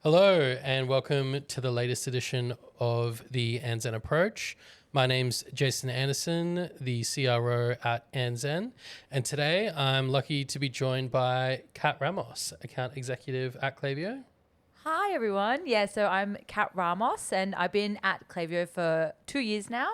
Hello and welcome to the latest edition of the Andzen Approach. My name's Jason Anderson, the CRO at Andzen, and today I'm lucky to be joined by Kat Ramos, Account Executive at Klaviyo. Hi everyone. Yeah, so I'm Kat Ramos and I've been at Klaviyo for 2 years now.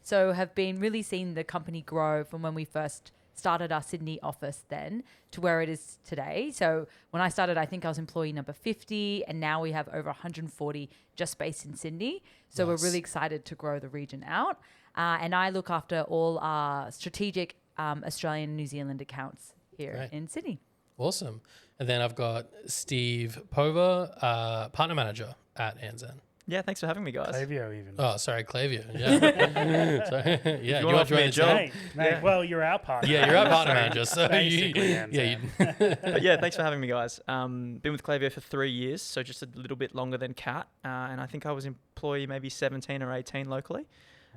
So have been really seeing the company grow from when we first started our Sydney office then to where it is today. So when I started, I think I was employee number 50 and now we have over 140 just based in Sydney. So Nice. We're really excited to grow the region out. And I look after all our strategic Australian and New Zealand accounts here Great. in Sydney. Awesome. And then I've got Steve Pover, Partner Manager at Andzen. Yeah, thanks for having me, guys. Klaviyo even. Oh, sorry, Klaviyo. Yeah. Sorry. Yeah, you want to join the job? Hey, mate, well, you're our partner. Yeah, you're our partner manager. So Basically, But yeah, thanks for having me, guys. Been with Klaviyo for 3 years, so just a little bit longer than Kat. And I think I was employee maybe 17 or 18 locally.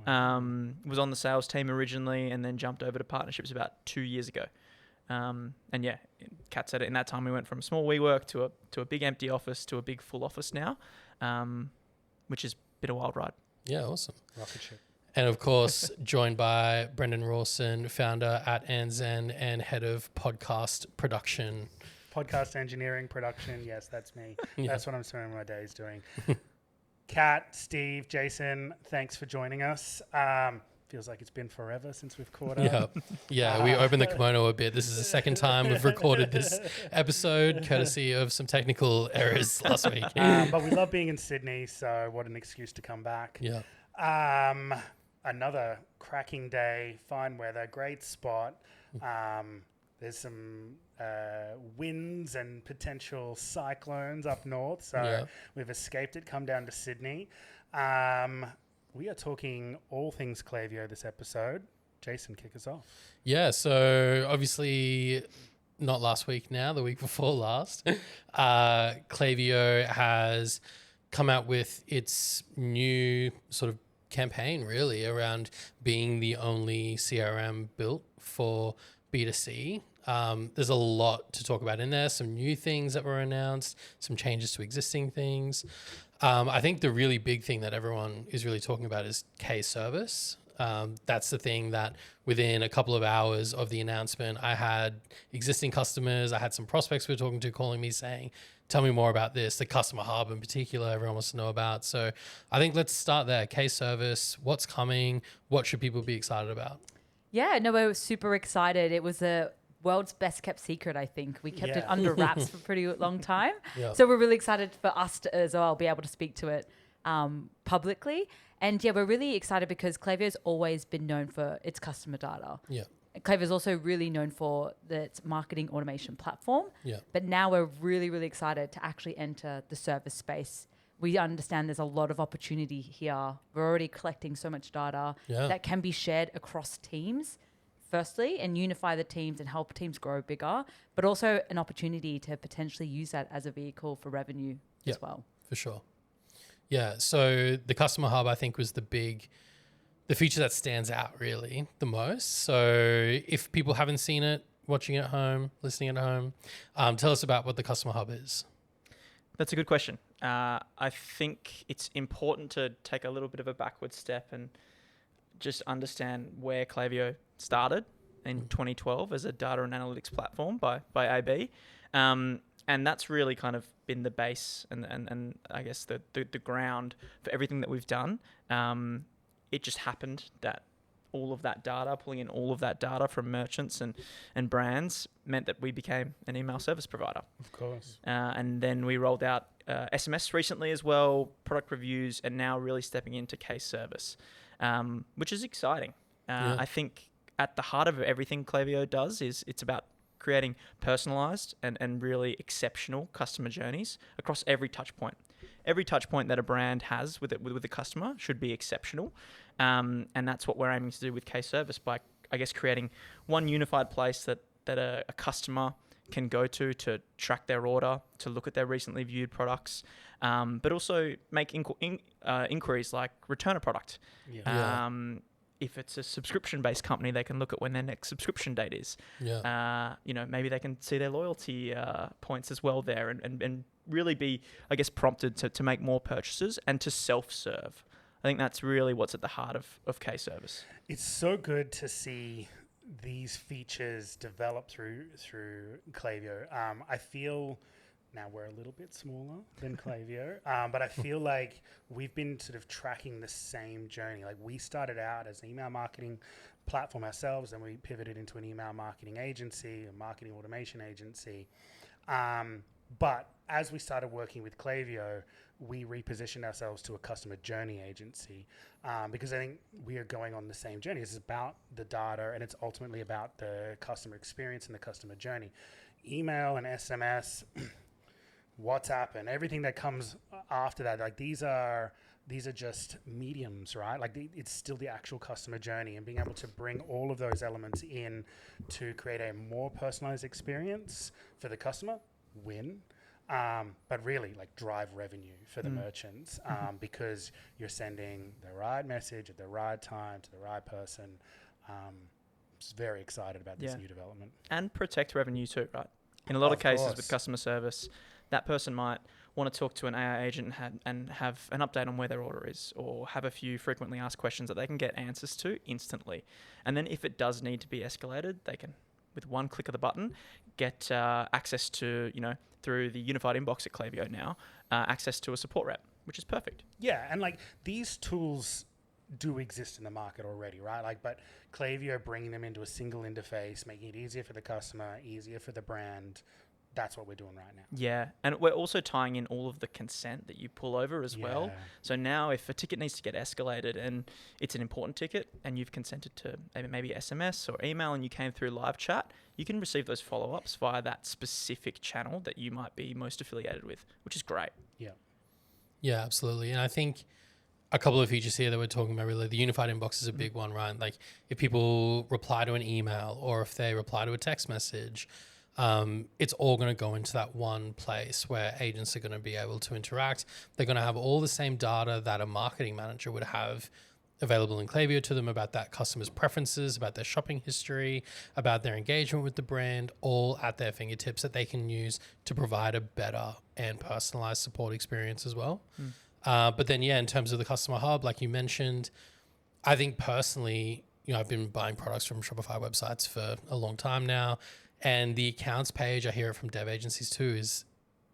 Was on the sales team originally and then jumped over to partnerships about 2 years ago. And yeah, Kat said it, in that time we went from a small WeWork to a big empty office to a big full office now, which has been a wild ride. Yeah, awesome. Rocket ship. And of course, joined by Brendan Rawson, founder at Andzen and head of podcast production. Podcast engineering, production. Yes, that's me. Yeah. That's what I'm spending my days doing. Kat, Steve, Jason, thanks for joining us. Feels like it's been forever since we've caught up. Yeah, we opened the kimono a bit. This is the second time we've recorded this episode, courtesy of some technical errors last week. But we love being in Sydney, so what an excuse to come back. Yeah. Another cracking day, fine weather, great spot. There's some winds and potential cyclones up north, so we've escaped it, come down to Sydney. We are talking all things Klaviyo this episode. Jason, kick us off. Yeah, so obviously not last week now, the week before last, Klaviyo has come out with its new sort of campaign really around being the only CRM built for B2C. There's a lot to talk about in there, some new things that were announced, some changes to existing things. I think the really big thing that everyone is really talking about is K-service. That's the thing that within a couple of hours of the announcement, I had existing customers, I had some prospects we were talking to calling me saying, tell me more about this, the customer hub in particular, everyone wants to know about. So I think let's start there. K-service, what's coming? What should people be excited about? Yeah, no, we were super excited. It was a world's best kept secret, I think. We kept it under wraps for a pretty long time. Yeah. So we're really excited for us to as well be able to speak to it publicly. And yeah, we're really excited because Klaviyo's always been known for its customer data. Yeah. Klaviyo's also really known for its marketing automation platform. Yeah. But now we're really, really excited to actually enter the service space. We understand there's a lot of opportunity here. We're already collecting so much data that can be shared across teams, firstly, and unify the teams and help teams grow bigger, but also an opportunity to potentially use that as a vehicle for revenue as well. For sure. Yeah, so the customer hub, I think, was the feature that stands out really the most. So if people haven't seen it, watching at home, listening at home, tell us about what the customer hub is. That's a good question. I think it's important to take a little bit of a backward step and just understand where Klaviyo started in 2012 as a data and analytics platform by AB. And that's really kind of been the base and I guess the ground for everything that we've done. It just happened that all of that data, pulling in all of that data from merchants and brands meant that we became an email service provider. Of course. And then we rolled out SMS recently as well, product reviews, and now really stepping into case service, which is exciting. I think at the heart of everything Klaviyo does is it's about creating personalized and really exceptional customer journeys across every touch point. Every touch point that a brand has with the customer should be exceptional. And that's what we're aiming to do with case service by, I guess, creating one unified place that a customer can go to track their order, to look at their recently viewed products, but also make inquiries like return a product. If it's a subscription-based company, they can look at when their next subscription date is. Maybe they can see their loyalty points as well there and really be, I guess, prompted to make more purchases and to self-serve. I think that's really what's at the heart of K-Service. It's so good to see these features develop through Klaviyo. I feel now we're a little bit smaller than Klaviyo, but I feel like we've been sort of tracking the same journey. Like we started out as an email marketing platform ourselves, and we pivoted into an email marketing agency, a marketing automation agency. But as we started working with Klaviyo, we repositioned ourselves to a customer journey agency because I think we are going on the same journey. It's about the data, and it's ultimately about the customer experience and the customer journey. Email and SMS, WhatsApp, and everything that comes after that, like these are just mediums, right? Like it's still the actual customer journey, and being able to bring all of those elements in to create a more personalized experience for the customer, win. But really like drive revenue for the merchants because you're sending the right message at the right time to the right person. Just very excited about this new development. And protect revenue too, right? In a lot of cases with customer service, that person might want to talk to an AI agent and have an update on where their order is, or have a few frequently asked questions that they can get answers to instantly. And then if it does need to be escalated, they can, with one click of the button, get access to, through the unified inbox at Klaviyo now, access to a support rep, which is perfect. Yeah, and like these tools do exist in the market already, right? Like, but Klaviyo bringing them into a single interface, making it easier for the customer, easier for the brand. That's what we're doing right now. Yeah, and we're also tying in all of the consent that you pull over as well. So now if a ticket needs to get escalated and it's an important ticket and you've consented to maybe SMS or email and you came through live chat, you can receive those follow-ups via that specific channel that you might be most affiliated with, which is great. Yeah. Yeah, absolutely. And I think a couple of features here that we're talking about, really, the unified inbox is a big one, right? Like if people reply to an email or if they reply to a text message, it's all going to go into that one place where agents are going to be able to interact. They're going to have all the same data that a marketing manager would have available in Klaviyo to them about that customer's preferences, about their shopping history, about their engagement with the brand, all at their fingertips that they can use to provide a better and personalized support experience as well. But then, in terms of the customer hub, like you mentioned, I think personally, I've been buying products from Shopify websites for a long time now. And the accounts page, I hear it from dev agencies too,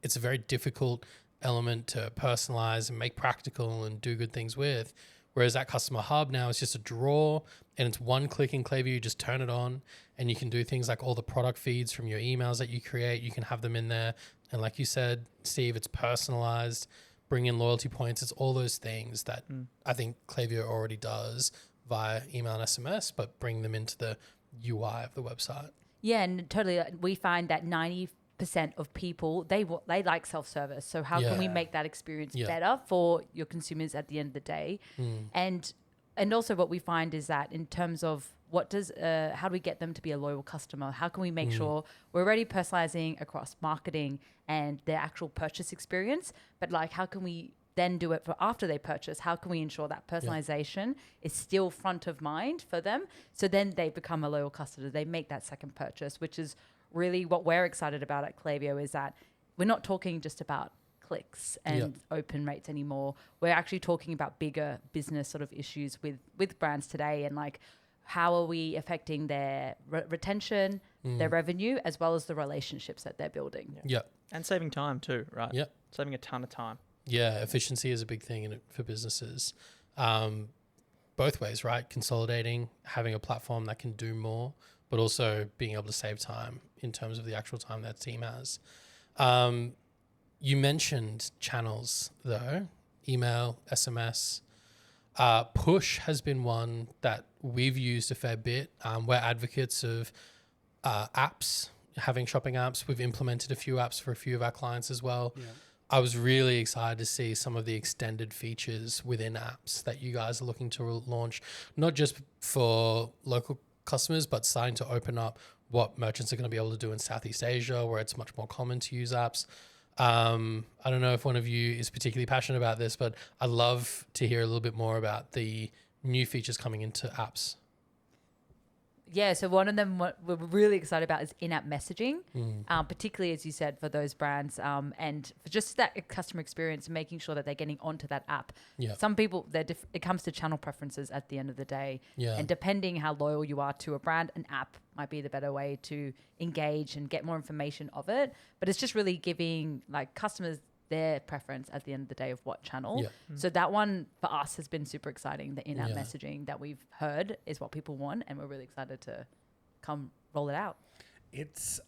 it's a very difficult element to personalize and make practical and do good things with. Whereas that customer hub now is just a drawer and it's one click in Klaviyo. You just turn it on and you can do things like all the product feeds from your emails that you create. You can have them in there. And like you said, Steve, it's personalized, bring in loyalty points. It's all those things that I think Klaviyo already does via email and SMS, but bring them into the UI of the website. Yeah, and totally. We find that 90% of people, they like self-service. So how can we make that experience better for your consumers at the end of the day? And also what we find is that in terms of how do we get them to be a loyal customer? How can we make sure we're already personalizing across marketing and their actual purchase experience? But like, how can we then do it for after they purchase? How can we ensure that personalization is still front of mind for them? So then they become a loyal customer. They make that second purchase, which is really what we're excited about at Klaviyo, is that we're not talking just about clicks and open rates anymore. We're actually talking about bigger business sort of issues with brands today, and like, how are we affecting their retention, their revenue, as well as the relationships that they're building? And saving time too, right? Saving a ton of time. Yeah, efficiency is a big thing for businesses. Both ways, right? Consolidating, having a platform that can do more, but also being able to save time in terms of the actual time that team has. You mentioned channels though, email, SMS. Push has been one that we've used a fair bit. We're advocates of apps, having shopping apps. We've implemented a few apps for a few of our clients as well. Yeah. I was really excited to see some of the extended features within apps that you guys are looking to launch, not just for local customers, but starting to open up what merchants are going to be able to do in Southeast Asia, where it's much more common to use apps. I don't know if one of you is particularly passionate about this, but I'd love to hear a little bit more about the new features coming into apps. Yeah, so one of them what we're really excited about is in-app messaging, particularly as you said for those brands, and for just that customer experience, making sure that they're getting onto that app. Yeah. Some people, it comes to channel preferences at the end of the day, and depending how loyal you are to a brand, an app might be the better way to engage and get more information of it. But it's just really giving like customers their preference at the end of the day of what channel. Yeah. So that one for us has been super exciting. The in-app messaging that we've heard is what people want, and we're really excited to come roll it out. It's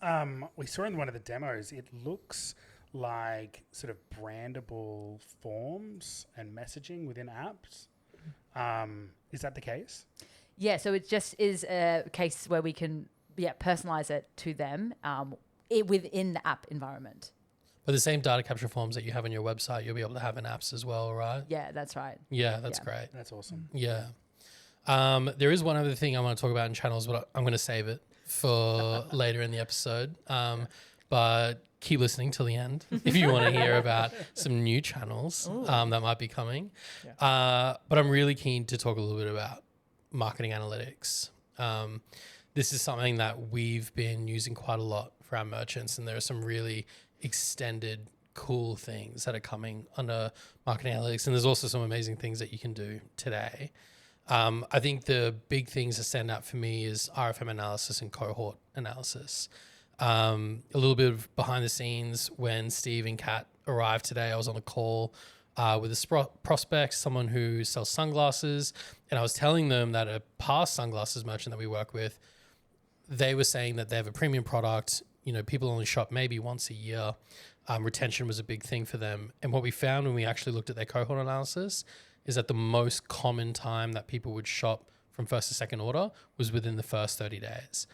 we saw in one of the demos, it looks like sort of brandable forms and messaging within apps. Is that the case? Yeah, so it just is a case where we can personalize it to them within the app environment. But the same data capture forms that you have on your website, you'll be able to have in apps as well, right? Yeah, that's right. Yeah, that's great. That's awesome. Yeah. There is one other thing I want to talk about in channels, but I'm going to save it for later in the episode. But keep listening till the end if you want to hear about some new channels that might be coming. Yeah. But I'm really keen to talk a little bit about marketing analytics. This is something that we've been using quite a lot for our merchants, and there are some really extended cool things that are coming under marketing analytics, and there's also some amazing things that you can do today. I think the big things that stand out for me is RFM analysis and cohort analysis. A little bit of behind the scenes, when Steve and Kat arrived today, I was on a call with a prospect, someone who sells sunglasses, and I was telling them that a past sunglasses merchant that we work with, they were saying that they have a premium product. You know, people only shop maybe once a year. Retention was a big thing for them. And what we found when we actually looked at their cohort analysis is that the most common time that people would shop from first to second order was within the first 30 days.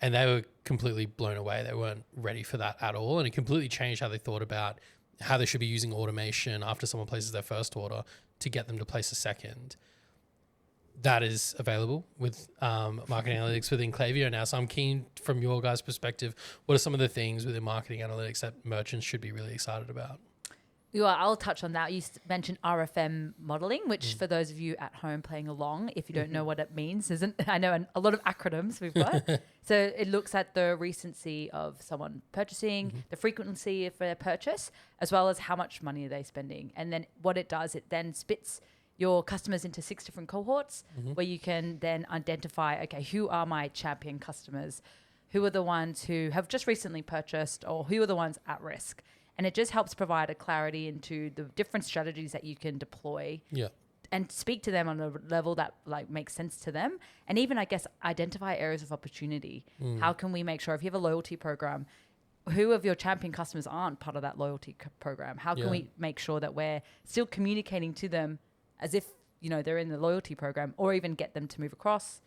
And they were completely blown away. They weren't ready for that at all. And it completely changed how they thought about how they should be using automation after someone places their first order to get them to place a second. That is available with marketing analytics within Klaviyo now. So I'm keen, from your guys' perspective, what are some of the things within marketing analytics that merchants should be really excited about? Yeah, I'll touch on that. You mentioned RFM modeling, which for those of you at home playing along, if you don't know what it means, I know a lot of acronyms we've got. So it looks at the recency of someone purchasing, the frequency of their purchase, as well as how much money are they spending. And then what it does, it then spits your customers into 6 different cohorts where you can then identify, okay, who are my champion customers? Who are the ones who have just recently purchased, or who are the ones at risk? And it just helps provide a clarity into the different strategies that you can deploy and speak to them on a level that like makes sense to them. And even, I guess, identify areas of opportunity. How can we make sure, if you have a loyalty program, who of your champion customers aren't part of that loyalty program? How can we make sure that we're still communicating to them as if, you know, they're in the loyalty program, or even get them to move across?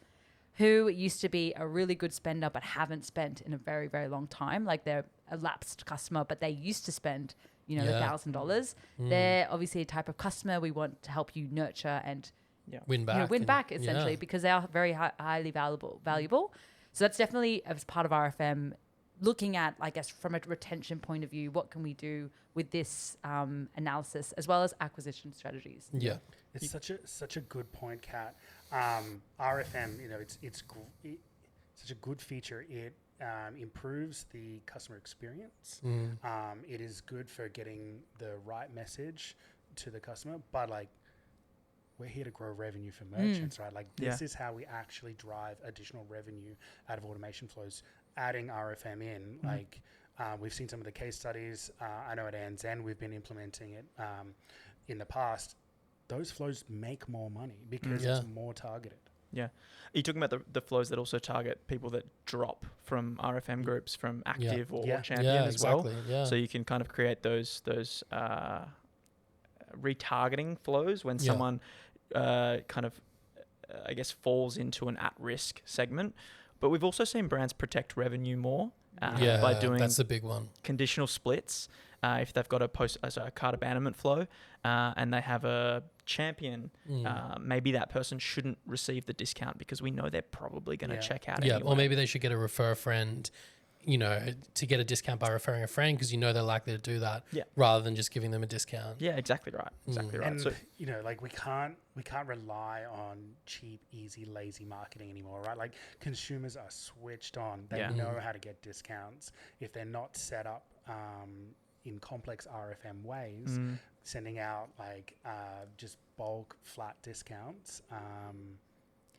Who used to be a really good spender but haven't spent in a very, very long time, like they're a lapsed customer, but they used to spend, you know, $1,000. They're obviously a type of customer we want to help you nurture and win back, essentially, because they are very highly valuable. So that's definitely, as part of RFM, looking at, I guess, from a retention point of view, what can we do with this analysis, as well as acquisition strategies. Yeah. It's such a good point, Kat. RFM, you know, it's such a good feature. It improves the customer experience. It is good for getting the right message to the customer, but like, we're here to grow revenue for merchants, right? Like, this is how we actually drive additional revenue out of automation flows. Adding RFM in, like, we've seen some of the case studies. I know at Andzen we've been implementing it in the past. Those flows make more money because it's more targeted. Yeah. Are you talking about the flows that also target people that drop from RFM groups, from active or champion as well? Yeah. So you can kind of create those retargeting flows when someone kind of, I guess, falls into an at-risk segment. But we've also seen brands protect revenue more by doing that's the big one. Conditional splits. If they've got a cart abandonment flow and they have a champion, maybe that person shouldn't receive the discount because we know they're probably going to check out anyway. Or maybe they should get a refer a friend to get a discount by referring a friend because they're likely to do that rather than just giving them a discount. Yeah, exactly right. Exactly right. And So, we can't rely on cheap, easy, lazy marketing anymore, right? Like consumers are switched on. They know how to get discounts. If they're not set up in complex RFM ways, sending out like just bulk flat discounts.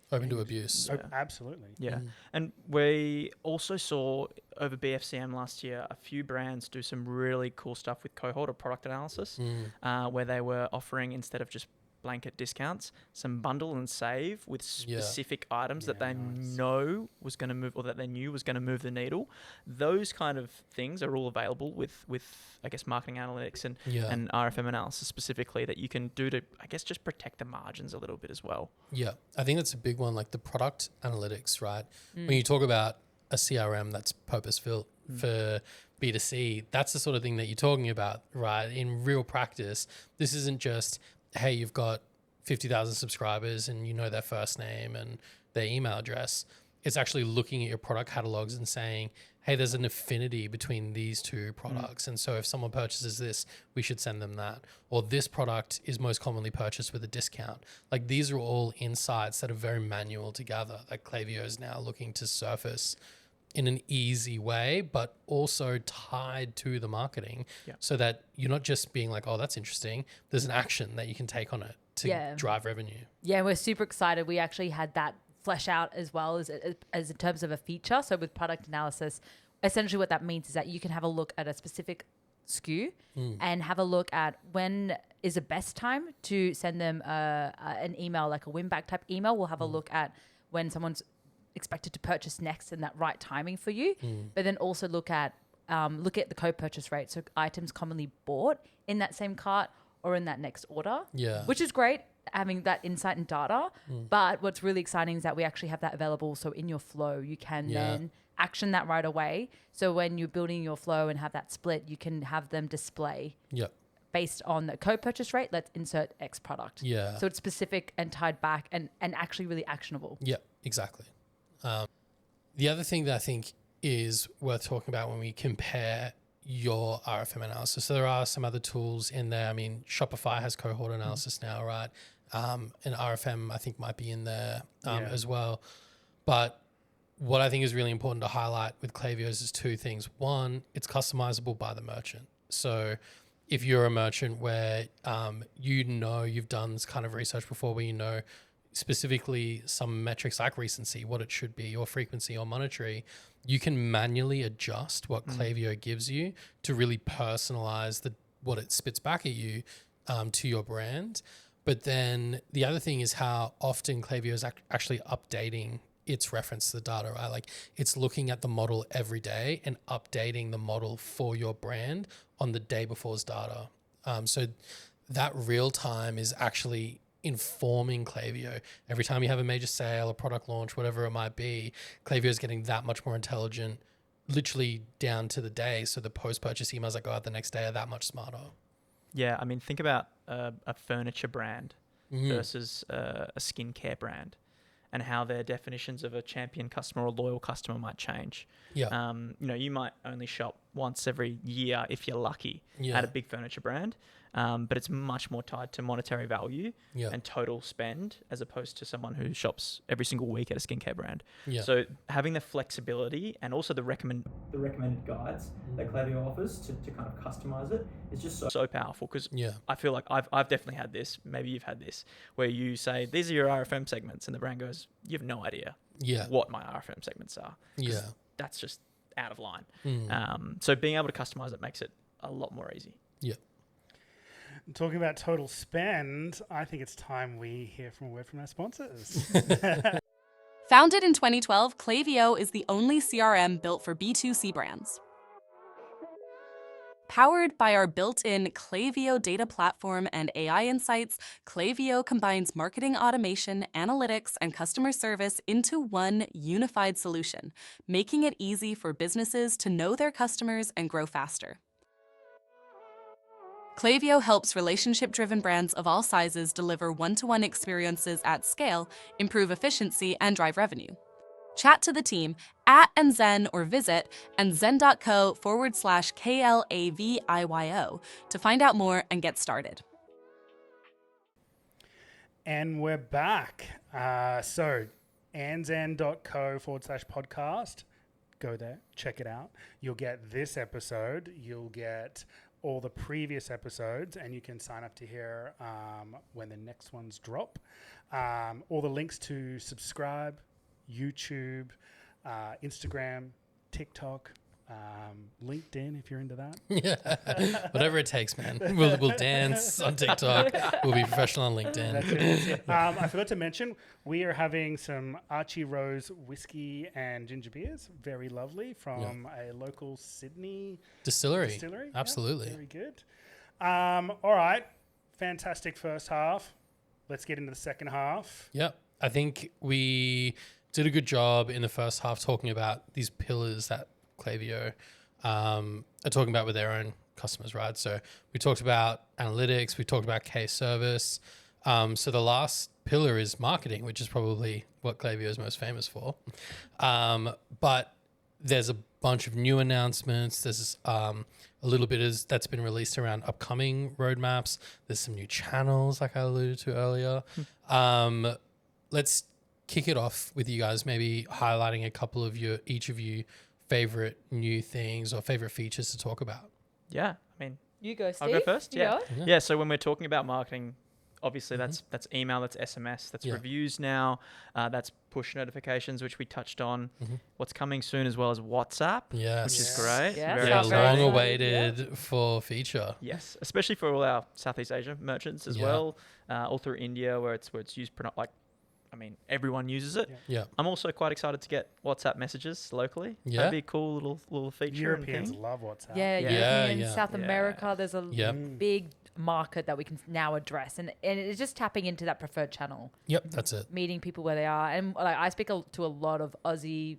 Open to abuse. Absolutely. Yeah. And we also saw over BFCM last year a few brands do some really cool stuff with cohort or product analysis, where they were offering, instead of just blanket discounts, some bundle and save with specific items that they know was going to move, or that they knew was going to move the needle. Those kind of things are all available with I guess marketing analytics and RFM analysis specifically, that you can do to, I guess, just protect the margins a little bit as well. Yeah, I think that's a big one, like the product analytics, right? When you talk about a CRM that's purpose-built for B2C, that's the sort of thing that you're talking about, right? In real practice, this isn't just, hey, you've got 50,000 subscribers and you know their first name and their email address. It's actually looking at your product catalogs and saying, hey, there's an affinity between these two products. And so if someone purchases this, we should send them that. Or this product is most commonly purchased with a discount. Like these are all insights that are very manual to gather, that Klaviyo is now looking to surface in an easy way, but also tied to the marketing so that you're not just being like, oh, that's interesting. There's an action that you can take on it to drive revenue. Yeah, we're super excited. We actually had that flesh out as well as in terms of a feature. So with product analysis, essentially what that means is that you can have a look at a specific SKU and have a look at when is the best time to send them an email, like a win back type email. We'll have a look at when someone's expected to purchase next and that right timing for you, but then also look at the co-purchase rate. So items commonly bought in that same cart or in that next order, which is great, having that insight and data. But what's really exciting is that we actually have that available. So in your flow, you can then action that right away. So when you're building your flow and have that split, you can have them display based on the co-purchase rate. Let's insert X product. So it's specific and tied back and actually really actionable. Yeah, exactly. The other thing that I think is worth talking about when we compare your RFM analysis, so there are some other tools in there. I mean, Shopify has cohort analysis now, right? And RFM, I think, might be in there as well. But what I think is really important to highlight with Klaviyo is two things. One, it's customizable by the merchant. So if you're a merchant where you've done this kind of research before, where specifically some metrics like recency, what it should be, or frequency or monetary, you can manually adjust what Klaviyo gives you to really personalize what it spits back at you to your brand. But then the other thing is how often Klaviyo is actually updating its reference to the data, right? Like it's looking at the model every day and updating the model for your brand on the day before's data. So that real time is actually informing Klaviyo. Every time you have a major sale, a product launch, whatever it might be, Klaviyo is getting that much more intelligent, literally down to the day. So the post-purchase emails that go out the next day are that much smarter. Yeah, I mean, think about a furniture brand versus a skincare brand, and how their definitions of a champion customer or loyal customer might change. Yeah. You might only shop once every year if you're lucky at a big furniture brand, but it's much more tied to monetary value and total spend, as opposed to someone who shops every single week at a skincare brand. Yeah. So having the flexibility and also the recommended guides that Klaviyo offers to kind of customize it is just so powerful, because I feel like I've definitely had this, maybe you've had this, where you say, these are your RFM segments, and the brand goes, you have no idea what my RFM segments are. Yeah. That's just out of line. So being able to customize it makes it a lot more easy. Yeah. Talking about total spend, I think it's time we hear from a word from our sponsors. Founded in 2012, Klaviyo is the only CRM built for B2C brands. Powered by our built-in Klaviyo data platform and AI insights, Klaviyo combines marketing automation, analytics, and customer service into one unified solution, making it easy for businesses to know their customers and grow faster. Klaviyo helps relationship-driven brands of all sizes deliver one-to-one experiences at scale, improve efficiency, and drive revenue. Chat to the team at Andzen or visit andzen.co/KLAVIYO to find out more and get started. And we're back. So andzen.co/podcast. Go there, check it out. You'll get this episode. You'll get all the previous episodes, and you can sign up to hear when the next ones drop. All the links to subscribe, YouTube, Instagram, TikTok, LinkedIn if you're into that. Yeah, whatever it takes, man. We'll dance on TikTok. We'll be professional on LinkedIn. That's it. I forgot to mention, we are having some Archie Rose whiskey and ginger beers. Very lovely from a local Sydney Distillery. Yeah, Absolutely. very good. All right. Fantastic first half. Let's get into the second half. Yep. I think we did a good job in the first half talking about these pillars that Klaviyo are talking about with their own customers, right? So we talked about analytics, we talked about case service. So the last pillar is marketing, which is probably what Klaviyo is most famous for. But there's a bunch of new announcements. There's a little bit that's been released around upcoming roadmaps. There's some new channels, like I alluded to earlier. Let's kick it off with you guys, maybe highlighting a couple of each of you favorite new things or favorite features to talk about. Yeah, I mean, You go, Steve. I'll go first. You Yeah. go. Yeah. So when we're talking about marketing, obviously that's email, that's SMS, that's reviews now, that's push notifications, which we touched on. What's coming soon as well as WhatsApp, Yes. which is great. Yeah, Very Yeah, Very long exciting. awaited for feature. Yes, especially for all our Southeast Asia merchants as well, all through India where it's used everyone uses it. Yeah. I'm also quite excited to get WhatsApp messages locally. Yeah. That'd be a cool little feature. Europeans and thing. love WhatsApp. Yeah, Yeah. European, Yeah. South Yeah. America. There's a Yep. big market that we can now address, and it's just tapping into that preferred channel, Yep, that's it. meeting people where they are. And like I speak to a lot of Aussie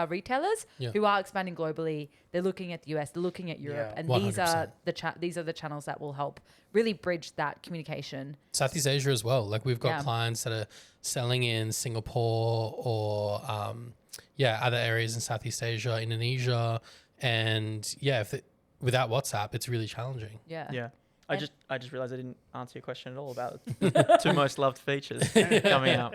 retailers who are expanding globally. They're looking at the US, they're looking at Europe, Yeah. and 100%. these are the channels that will help really bridge that communication. Southeast Asia as well. Like we've got Yeah. clients that are selling in Singapore or other areas in Southeast Asia, Indonesia, and without WhatsApp, it's really challenging. Yeah. Yeah. And- I just realized I didn't answer your question at all about the two most loved features coming up.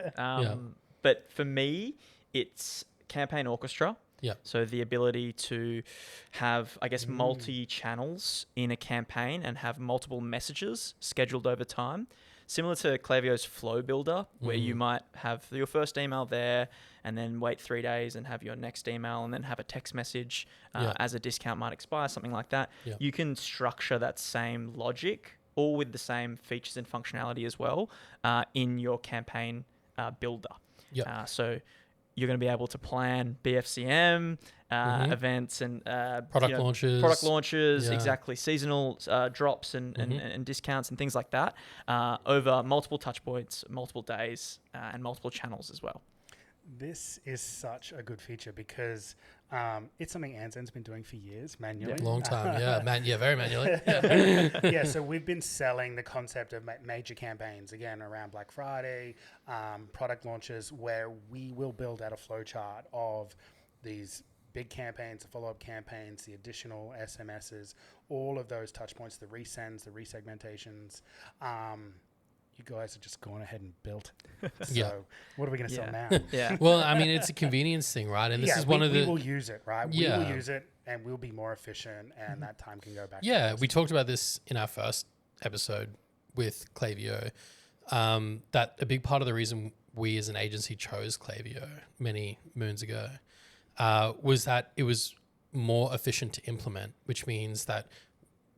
But for me, it's campaign orchestra. Yeah. So the ability to have, I guess, multi-channels in a campaign and have multiple messages scheduled over time. Similar to Klaviyo's flow builder, where you might have your first email there and then wait 3 days and have your next email and then have a text message as a discount might expire, something like that. Yeah. You can structure that same logic, all with the same features and functionality as well, in your campaign builder. Yeah. So you're going to be able to plan BFCM events and Product launches. Yeah. exactly, seasonal drops and discounts and things like that over multiple touch points, multiple days, and multiple channels as well. This is such a good feature because it's something Andzen's been doing for years manually. Long time. Very manually. Yeah, so we've been selling the concept of major campaigns, again, around Black Friday, product launches, where we will build out a flow chart of these big campaigns, the follow-up campaigns, the additional SMSs, all of those touch points, the resends, the resegmentations. You guys have just gone ahead and built it. So what are we going to sell now? Yeah. Well, I mean, it's a convenience thing, right? And this is one of the... we will use it, right? Yeah. We will use it and we'll be more efficient and that time can go back. Yeah, we talked about this in our first episode with Klaviyo, that a big part of the reason we as an agency chose Klaviyo many moons ago was that it was more efficient to implement, which means that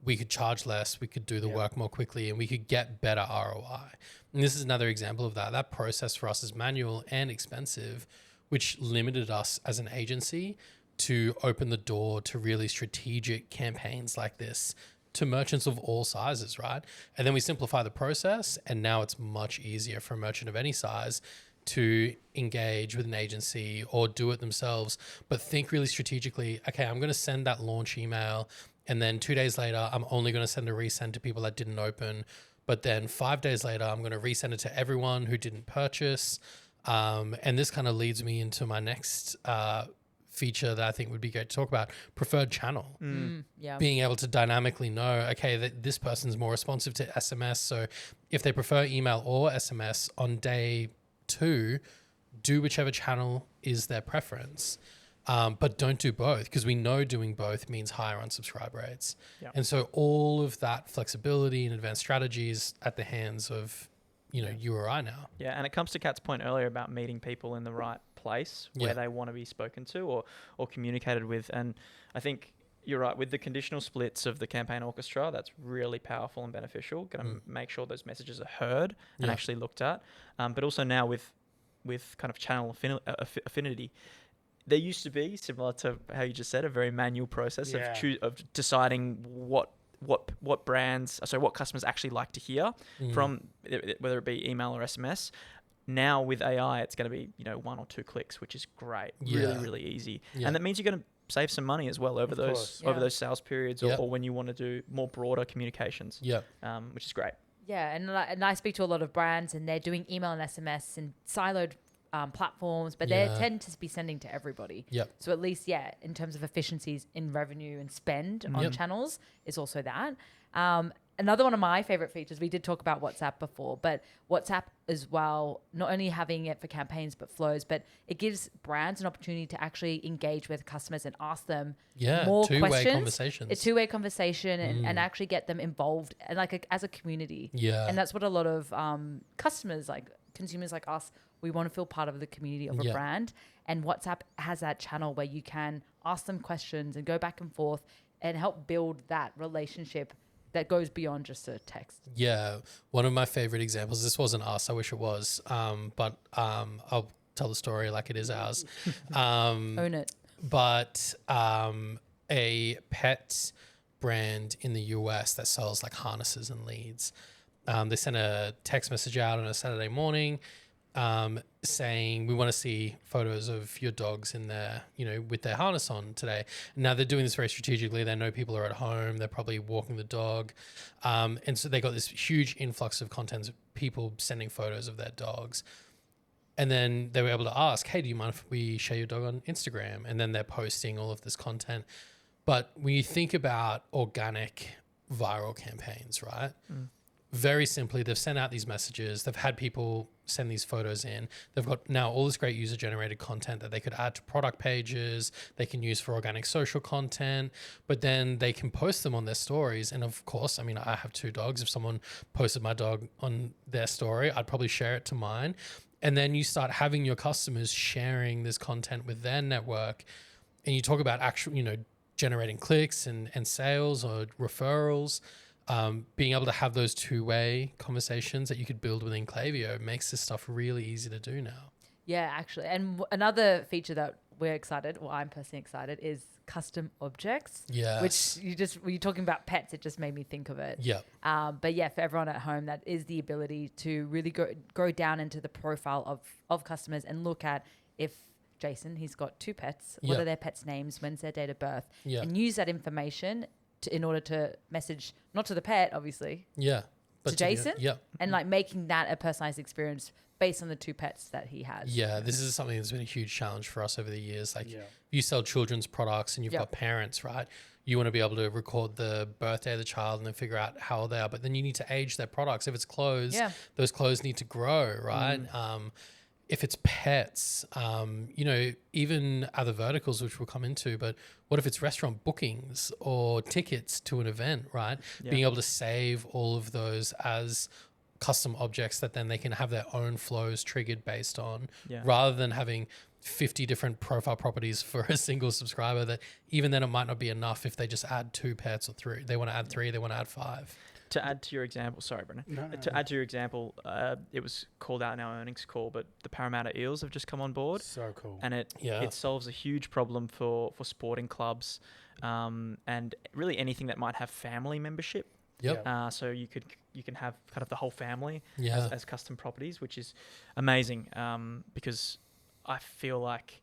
we could charge less, we could do the work more quickly, and we could get better ROI. And this is another example of that. That process for us is manual and expensive, which limited us as an agency to open the door to really strategic campaigns like this to merchants of all sizes, right? And then we simplify the process, and now it's much easier for a merchant of any size to engage with an agency or do it themselves, but think really strategically, okay, I'm going to send that launch email, and then 2 days later, I'm only going to send a resend to people that didn't open. But then 5 days later, I'm going to resend it to everyone who didn't purchase. And this kind of leads me into my next feature that I think would be great to talk about, preferred channel. Yeah. Being able to dynamically know, okay, that this person's more responsive to SMS. So if they prefer email or SMS on day 2, do whichever channel is their preference. But don't do both, because we know doing both means higher unsubscribe rates. Yep. And so all of that flexibility and advanced strategies at the hands of, you or I now. Yeah, and it comes to Kat's point earlier about meeting people in the right place where they want to be spoken to or communicated with. And I think you're right, with the conditional splits of the campaign orchestra, that's really powerful and beneficial. Going to make sure those messages are heard and actually looked at. But also now with kind of channel affinity, there used to be, similar to how you just said, a very manual process of deciding what brands, what customers actually like to hear from, whether it be email or SMS. Now with AI, it's going to be 1 or 2 clicks, which is great, really, really easy, and that means you're going to save some money as well over those sales periods or when you want to do more broader communications. Which is great. Yeah, and I speak to a lot of brands, and they're doing email and SMS and siloed platforms, but they tend to be sending to everybody. So at least, in terms of efficiencies in revenue and spend on channels is also that. Another one of my favorite features, we did talk about WhatsApp before, but WhatsApp as well, not only having it for campaigns, but flows, but it gives brands an opportunity to actually engage with customers and ask them more two-way questions. Conversations. It's two-way conversation and actually get them involved and as a community. And that's what a lot of customers, like consumers like us, we want to feel part of the community of a brand. And WhatsApp has that channel where you can ask them questions and go back and forth and help build that relationship that goes beyond just a text. Yeah. One of my favorite examples, this wasn't us, I wish it was, but I'll tell the story like it is ours. Own it. But a pet brand in the US that sells like harnesses and leads, they sent a text message out on a Saturday morning saying, we want to see photos of your dogs in their, with their harness on today. Now they're doing this very strategically. They know people are at home. They're probably walking the dog. And so they got this huge influx of content of people sending photos of their dogs. And then they were able to ask, hey, do you mind if we share your dog on Instagram? And then they're posting all of this content. But when you think about organic viral campaigns, right? Very simply, they've sent out these messages. They've had people send these photos in. They've got now all this great user-generated content that they could add to product pages. They can use for organic social content, but then they can post them on their stories. And of course, I mean, I have 2 dogs. If someone posted my dog on their story, I'd probably share it to mine. And then you start having your customers sharing this content with their network. And you talk about actual, generating clicks and sales or referrals. Being able to have those two-way conversations that you could build within Klaviyo makes this stuff really easy to do now. Yeah, actually. And another feature that we're excited, well, I'm personally excited, is custom objects. Yeah. Which when you're talking about pets, it just made me think of it. Yeah. But yeah, for everyone at home, that is the ability to really go down into the profile of customers and look at if Jason, he's got 2 pets, what are their pets' names, when's their date of birth, and use that information in order to message, not to the pet, obviously. But to Jason. Yeah. And like making that a personalized experience based on the 2 pets that he has. Yeah, this is something that's been a huge challenge for us over the years. Like, if you sell children's products and you've got parents, right? You want to be able to record the birthday of the child and then figure out how old they are. But then you need to age their products. If it's clothes, those clothes need to grow, right? If it's pets, even other verticals, which we'll come into, but what if it's restaurant bookings or tickets to an event, right? Being able to save all of those as custom objects that then they can have their own flows triggered based on, rather than having 50 different profile properties for a single subscriber, that even then it might not be enough if they just add 2 pets or 3. They want to add 3, they want to add 5. To add to your example, sorry, Brennan. Add to your example, it was called out in our earnings call, but the Parramatta Eels have just come on board. So cool. And it solves a huge problem for sporting clubs, and really anything that might have family membership. So you can have kind of the whole family as custom properties, which is amazing, because I feel like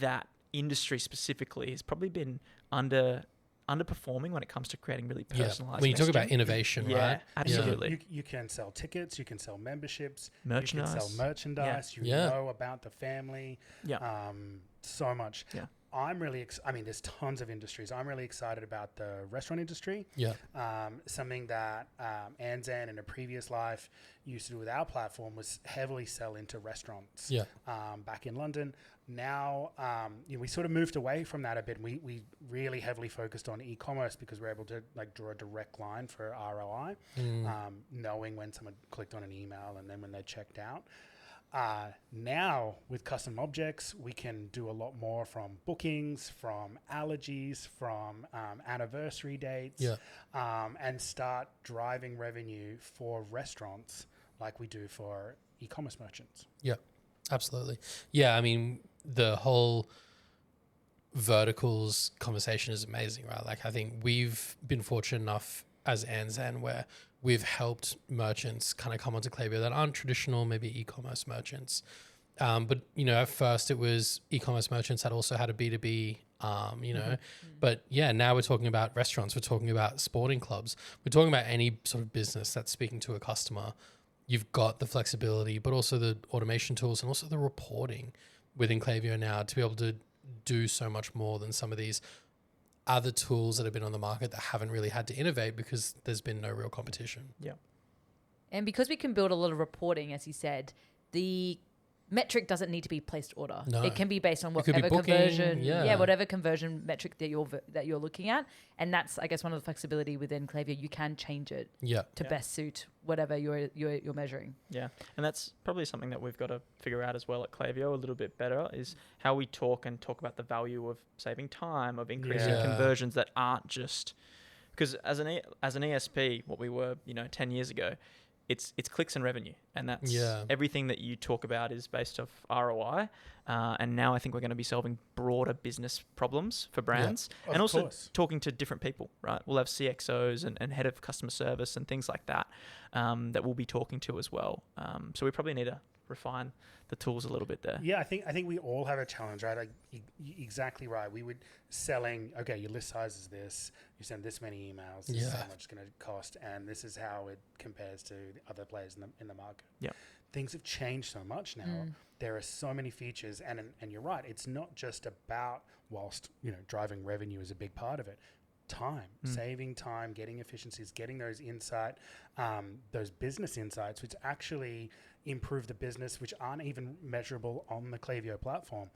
that industry specifically has probably been underperforming when it comes to creating really personalized When you talk about messaging. innovation, right? Absolutely. You can sell tickets, you can sell memberships, Merchandise. you can sell merchandise, you know about the family, so much. Yeah. I'm really, there's tons of industries. I'm really excited about the restaurant industry. Yeah. Something that Andzen in a previous life used to do with our platform was heavily sell into restaurants. Yeah. Back in London. Now, we sort of moved away from that a bit. We really heavily focused on e-commerce because we're able to draw a direct line for ROI, knowing when someone clicked on an email and then when they checked out. Now with custom objects, we can do a lot more from bookings, from allergies, from anniversary dates, and start driving revenue for restaurants like we do for e-commerce merchants. Yeah, absolutely. Yeah, I mean, the whole verticals conversation is amazing, right? Like, I think we've been fortunate enough as Andzen where we've helped merchants kind of come onto Klaviyo that aren't traditional, maybe e-commerce merchants. But, at first it was e-commerce merchants that also had a B2B, But yeah, now we're talking about restaurants. We're talking about sporting clubs. We're talking about any sort of business that's speaking to a customer. You've got the flexibility, but also the automation tools and also the reporting within Klaviyo now to be able to do so much more than some of these other tools that have been on the market that haven't really had to innovate because there's been no real competition. Yeah. And because we can build a lot of reporting, as you said, the metric doesn't need to be placed order. No. It can be based on It could be whatever booking, conversion, whatever conversion metric that you're looking at, and that's, I guess, one of the flexibility within Klaviyo. You can change it to best suit whatever you're measuring. Yeah, and that's probably something that we've got to figure out as well at Klaviyo a little bit better is how we talk about the value of saving time, of increasing conversions that aren't just because as an ESP, what we were 10 years ago. It's clicks and revenue, and that's everything that you talk about is based off ROI. And now I think we're going to be solving broader business problems for brands, and also talking to different people. Right, we'll have CXOs and head of customer service and things like that that we'll be talking to as well. So we probably need to refine the tools a little bit there. Yeah, I think we all have a challenge, right? Like exactly right. We would selling. Okay, your list size is this. You send this many emails. This is how much it's going to cost, and this is how it compares to the other players in the market. Yeah, things have changed so much now. There are so many features, and you're right. It's not just about whilst driving revenue is a big part of it. Time, saving time, getting efficiencies, getting those those business insights, which actually improve the business, which aren't even measurable on the Klaviyo platform.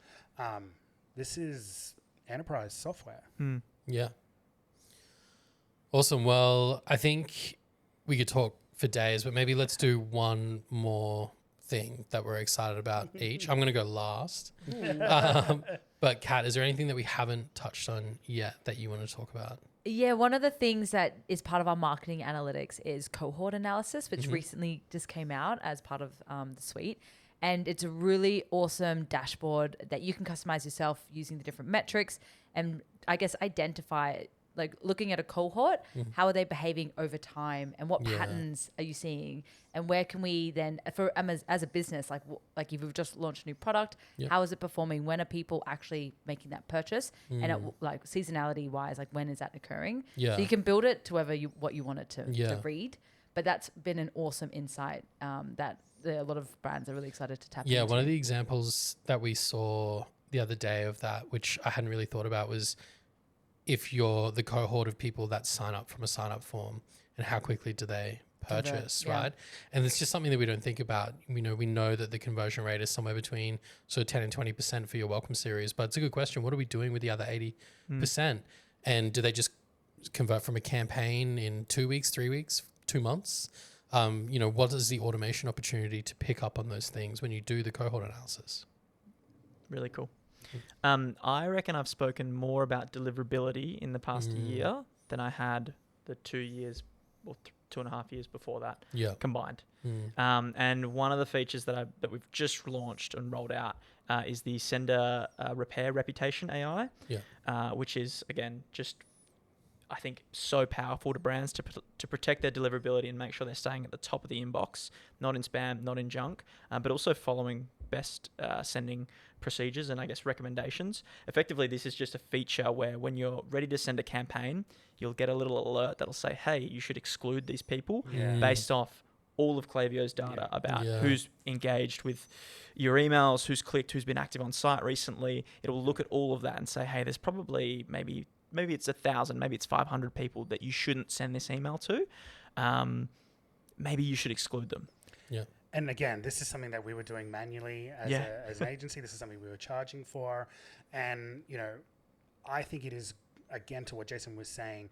This is enterprise software. Yeah. Awesome. Well, I think we could talk for days, but maybe let's do one more thing that we're excited about each. I'm going to go last. But Kat, is there anything that we haven't touched on yet that you want to talk about? Yeah, one of the things that is part of our marketing analytics is cohort analysis, which recently just came out as part of the suite. And it's a really awesome dashboard that you can customize yourself using the different metrics and I guess identify, like looking at a cohort, how are they behaving over time and what patterns are you seeing? And where can we then, as a business, like if you've just launched a new product, how is it performing? When are people actually making that purchase? And like seasonality wise, like when is that occurring? So you can build it to what you want it to read. But that's been an awesome insight that a lot of brands are really excited to tap into. Yeah, one of the examples that we saw the other day of that, which I hadn't really thought about, was if you're the cohort of people that sign up from a sign up form and how quickly do they purchase, right? And it's just something that we don't think about. We know that the conversion rate is somewhere between 10 and 20% for your welcome series, but it's a good question. What are we doing with the other 80%? And do they just convert from a campaign in 2 weeks, 3 weeks, 2 months? What is the automation opportunity to pick up on those things when you do the cohort analysis? Really cool. I reckon I've spoken more about deliverability in the past year than I had the 2 years or 2.5 years before that combined. And one of the features that we've just launched and rolled out is the sender repair reputation AI, which is, again, just I think so powerful to brands to protect their deliverability and make sure they're staying at the top of the inbox, not in spam, not in junk, but also following best sending procedures and I guess recommendations. Effectively, this is just a feature where when you're ready to send a campaign, you'll get a little alert that'll say, hey, you should exclude these people based off all of Klaviyo's data about who's engaged with your emails, who's clicked, who's been active on site recently. It'll look at all of that and say, hey, there's probably maybe it's 1,000, maybe it's 500 people that you shouldn't send this email to. Maybe you should exclude them. Yeah. And again, this is something that we were doing manually as an agency. This is something we were charging for. And, I think it is, again, to what Jason was saying,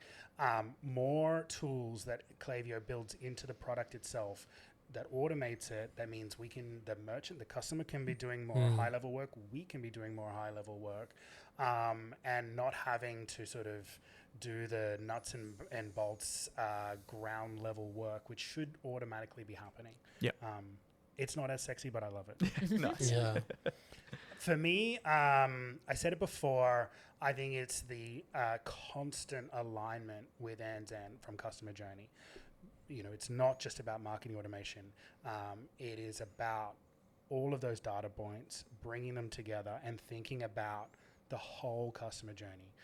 more tools that Klaviyo builds into the product itself that automates it. That means the customer can be doing more high-level work. We can be doing more high-level work, and not having to sort of do the nuts and bolts ground level work, which should automatically be happening. Yeah. It's not as sexy, but I love it. Nice. Yeah. For me, I said it before, I think it's the constant alignment with Andzen from customer journey. It's not just about marketing automation. It is about all of those data points, bringing them together and thinking about the whole customer journey.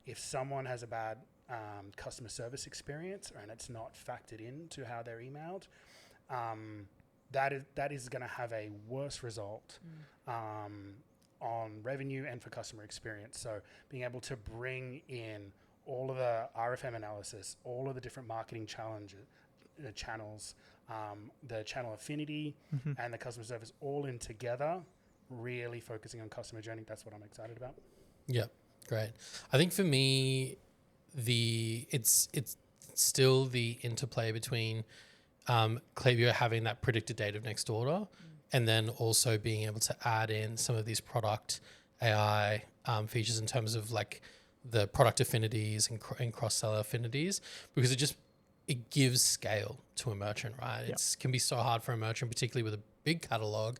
If someone has a bad customer service experience and it's not factored into how they're emailed, that is going to have a worse result on revenue and for customer experience. So being able to bring in all of the RFM analysis, all of the different marketing channels, the channel affinity and the customer service all in together, really focusing on customer journey. That's what I'm excited about. Yeah, great. I think for me, it's still the interplay between Klaviyo having that predicted date of next order, and then also being able to add in some of these product AI features in terms of like the product affinities and cross-seller affinities, because it gives scale to a merchant, right? It can be so hard for a merchant, particularly with a big catalog,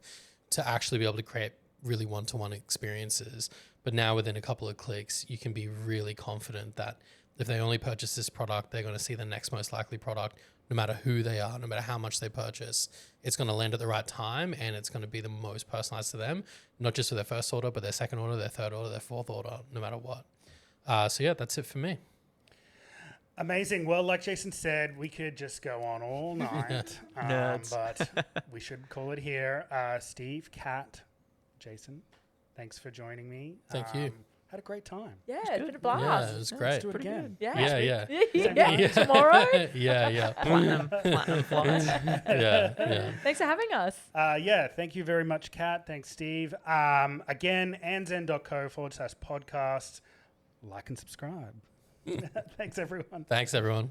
to actually be able to create really one-to-one experiences. But now within a couple of clicks, you can be really confident that if they only purchase this product, they're going to see the next most likely product, no matter who they are, no matter how much they purchase. It's going to land at the right time, and it's going to be the most personalized to them, not just for their first order, but their second order, their third order, their fourth order, no matter what. So yeah, that's it for me. Amazing. Well, like Jason said, we could just go on all night, but we should call it here. Steve, Kat, Jason, thanks for joining me. Thank you. Had a great time. Yeah, it's been a Yeah, blast. it was Let's great. do it again. Yeah. Yeah. Tomorrow. Yeah. Platinum flights. Yeah. Thanks for having us. Thank you very much, Kat. Thanks, Steve. Again, andzen.co/podcast. Like and subscribe. Thanks, everyone. Thanks, everyone.